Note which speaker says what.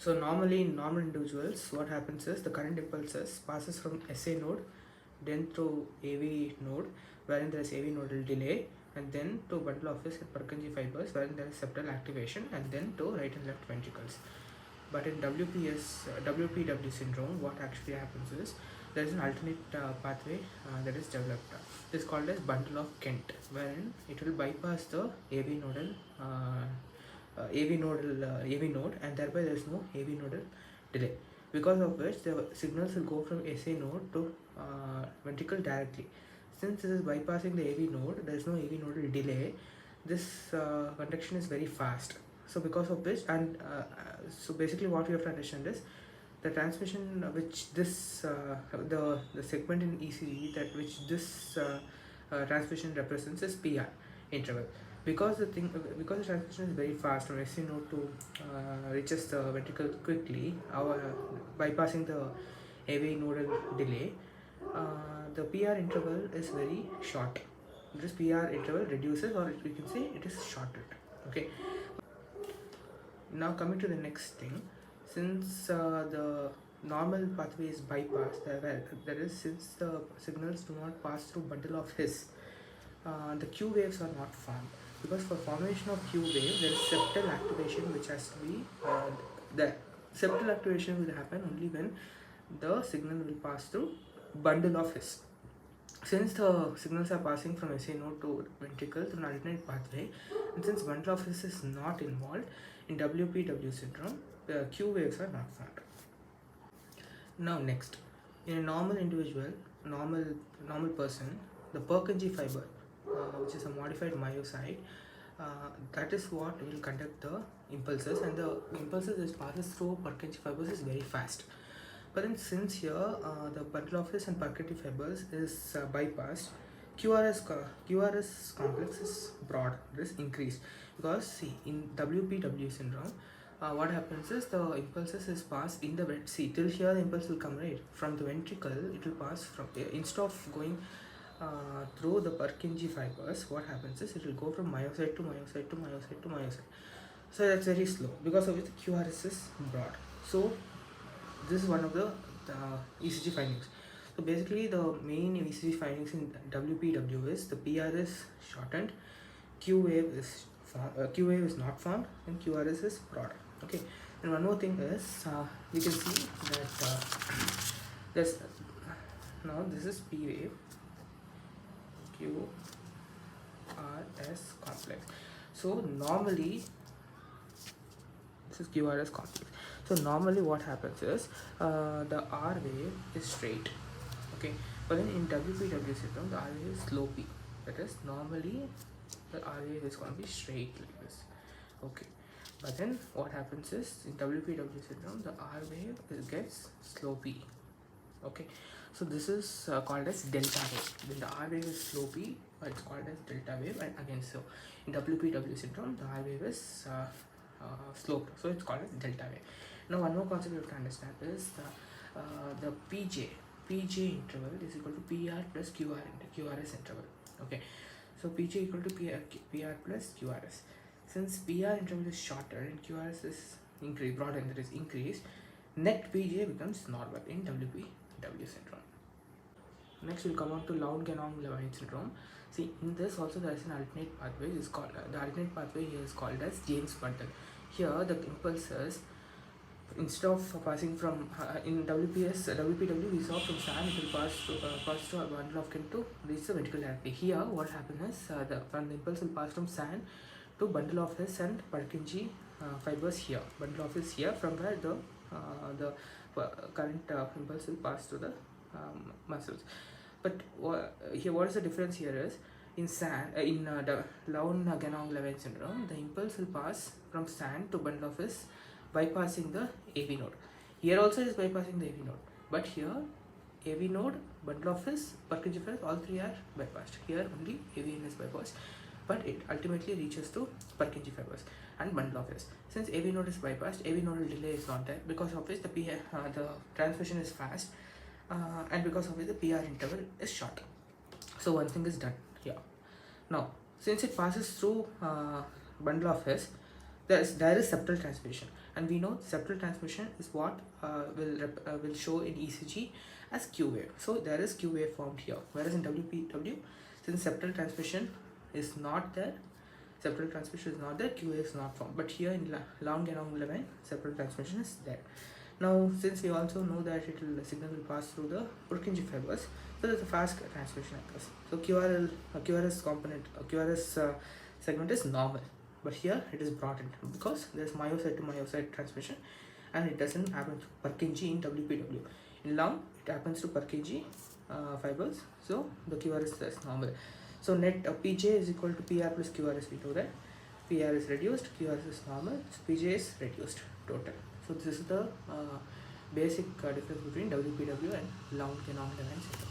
Speaker 1: So normally in normal individuals, what happens is the current impulses passes from SA node, then through AV node, wherein there is AV nodal delay, and then to bundle of his Purkinje fibers, wherein there is septal activation, and then to right and left ventricles. But in WPW syndrome, what actually happens is there is an alternate pathway that is developed. This is called as bundle of Kent, wherein it will bypass the AV node, and thereby there is no AV nodal delay. Because of which the signals will go from SA node to ventricle directly. Since this is bypassing the AV node, there is no AV nodal delay. This conduction is very fast. So because of which, and so basically what we have to understand is the transmission which this the segment in ECG that which this transmission represents is PR interval. Because the transmission is very fast from SA node to reaches the ventricle quickly, bypassing the AV nodal delay, the PR interval is very short. This PR interval reduces, or we can say it is shortened. Okay. Now coming to the next thing, since the normal pathway is bypassed, that is, since the signals do not pass through bundle of His, the Q waves are not formed. Because for formation of Q wave, there is septal activation which has to be, the septal activation will happen only when the signal will pass through bundle of His. Since the signals are passing from SA node to ventricle through an alternate pathway, and since bundle of His is not involved in WPW syndrome, the Q waves are not formed. Now next, in a normal individual, normal person, the Purkinje fiber, which is a modified myocyte, that is what will conduct the impulses, and the impulses which passes through Purkinje fibers is very fast. But then since here the bundle of His and Purkinje fibers is bypassed, QRS complex is broad, it is increased. Because see, in WPW syndrome, what happens is the impulses is passed in the till here the impulse will come right from the ventricle. It will pass from instead of going through the Purkinje fibers. What happens is it will go from myocyte to myocyte to myocyte to myocyte. So that's very slow, because of which the QRS is broad. So this is one of the ECG findings. So basically the main ECG findings in WPW is the PR is shortened, Q wave is not formed, and QRS is broad. Okay, and one more thing is we can see that this now this is P wave, QRS complex. So normally this is QRS complex. So normally what happens is the R wave is straight. Okay, but then in WPW syndrome the R wave is slopey. That is, normally the R wave is going to be straight like this. Okay, but then what happens is in WPW syndrome the R wave gets slopey. Okay, so this is called as delta wave. When the R wave is slopey, it's called as delta wave. And again, so in WPW syndrome the R wave is sloped, so it's called as delta wave. Now one more concept you have to understand is the PJ interval is equal to PR plus QRS interval. Okay, so PJ equal to PR plus QRS. Since PR interval is shorter and QRS is increased, broad and that is increased, net PJ becomes normal in WPW syndrome. Next we'll come on to Lown Ganong Levine syndrome. See, in this also there is an alternate pathway. Is called the alternate pathway here is called as James bundle. Here the impulses, instead of passing from in WPW we saw from SAN, it will pass to a bundle of Kent to reach the ventricle directly. Here what happens is the impulse will pass from SAN to bundle of His and Purkinje fibers here. Bundle of His here, from where the current impulse will pass to the muscles. But here what is the difference here is in the Lown Ganong Levine syndrome, the impulse will pass from SAN to bundle of His bypassing the AV node. Here also it is bypassing the AV node, but here AV node, bundle of His, Purkinje fibers, all three are bypassed. Here only AVN is bypassed, but it ultimately reaches to Purkinje fibers and bundle of His. Since AV node is bypassed, AV nodal delay is not there, because of which the transmission is fast, and because of which the PR interval is short. So one thing is done here. Now since it passes through bundle of His, there is septal transmission, and we know septal transmission is what will show in ECG as Q wave. So there is Q wave formed here, whereas in WPW, since septal transmission is not there, Q wave is not formed. But here in Lown Ganong Levine, septal transmission is there. Now, since we also know that signal will pass through the Purkinje fibers, so there's a fast transmission occurs. So QRS component, QRS segment is normal, but here it is brought in because there's myocyte to myocyte transmission, and it doesn't happen to Purkinje in WPW. In Lown, it happens to Purkinje fibers, so the QRS is normal. So net PJ is equal to PR plus QRS. We know that PR is reduced, QRS is normal, so PJ is reduced total. So this is the basic difference between WPW and Lown Ganong Levine syndrome.